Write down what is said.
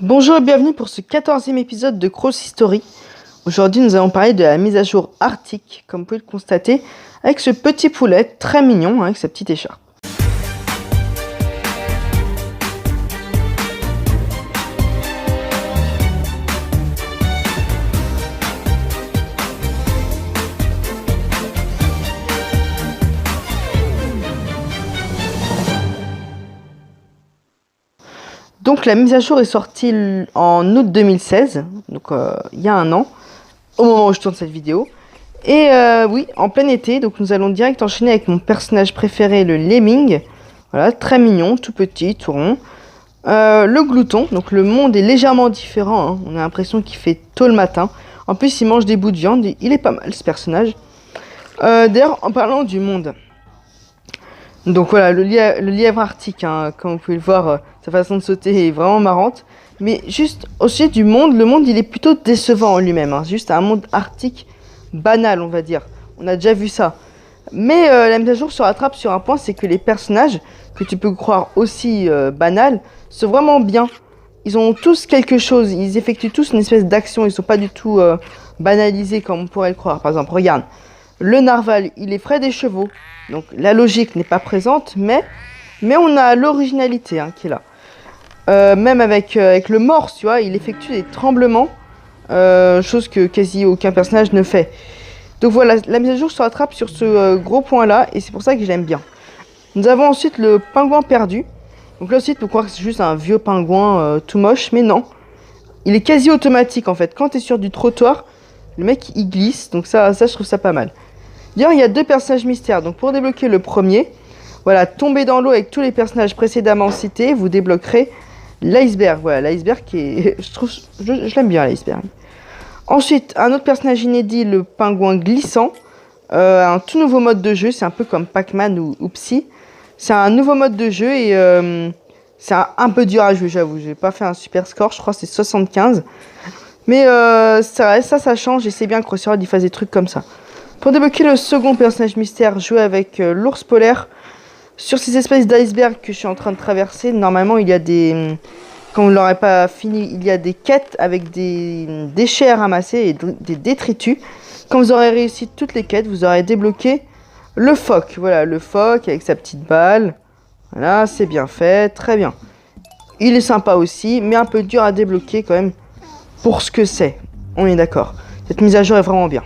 Bonjour et bienvenue pour ce 14e épisode de Cross History. Aujourd'hui, nous allons parler de la mise à jour Arctique, comme vous pouvez le constater, avec ce petit poulet très mignon, avec sa petite écharpe. Donc la mise à jour est sortie en août 2016, donc il y a un an, au moment où je tourne cette vidéo. Et oui, en plein été, donc nous allons direct enchaîner avec mon personnage préféré, le Lemming. Voilà, très mignon, tout petit, tout rond. Le glouton, donc le monde est légèrement différent, hein. On a l'impression qu'il fait tôt le matin. En plus, il mange des bouts de viande, il est pas mal ce personnage. D'ailleurs, en parlant du monde, donc voilà, le lièvre arctique, hein, comme vous pouvez le voir, sa façon de sauter est vraiment marrante. Mais juste au sujet du monde, le monde il est plutôt décevant en lui-même, hein. Juste un monde arctique banal, on va dire. On a déjà vu ça. Mais la mise à jour se rattrape sur un point, c'est que les personnages, que tu peux croire aussi banals, sont vraiment bien. Ils ont tous quelque chose, ils effectuent tous une espèce d'action, ils sont pas du tout banalisés comme on pourrait le croire. Par exemple, regarde, le narval, il est frais des chevaux, donc la logique n'est pas présente, mais on a l'originalité hein, qui est là. Même avec le morse, tu vois, il effectue des tremblements, chose que quasi aucun personnage ne fait. Donc voilà, la mise à jour se rattrape sur ce gros point-là, et c'est pour ça que je l'aime bien. Nous avons ensuite le pingouin perdu. Donc là aussi, tu peux croire que c'est juste un vieux pingouin tout moche, mais non. Il est quasi automatique en fait. Quand tu es sur du trottoir, le mec il glisse, donc ça je trouve ça pas mal. D'ailleurs, il y a deux personnages mystères. Donc pour débloquer le premier, voilà, tomber dans l'eau avec tous les personnages précédemment cités, vous débloquerez l'iceberg. Voilà, l'iceberg qui est, je l'aime bien l'iceberg. Ensuite, un autre personnage inédit, le pingouin glissant. Un tout nouveau mode de jeu, c'est un peu comme Pac-Man ou Psy. C'est un nouveau mode de jeu et c'est un peu dur à jouer, j'avoue. J'ai pas fait un super score, je crois que c'est 75. Mais ça change et c'est bien que Crossroad il fasse des trucs comme ça. Pour débloquer le second personnage mystère, jouer avec l'ours polaire. Sur ces espèces d'iceberg que je suis en train de traverser, normalement il y a des... Quand on ne l'aurait pas fini, il y a des quêtes avec des déchets à ramasser et des détritus. Quand vous aurez réussi toutes les quêtes, vous aurez débloqué le phoque. Voilà, le phoque avec sa petite balle. Voilà, c'est bien fait, très bien. Il est sympa aussi, mais un peu dur à débloquer quand même pour ce que c'est. On est d'accord. Cette mise à jour est vraiment bien.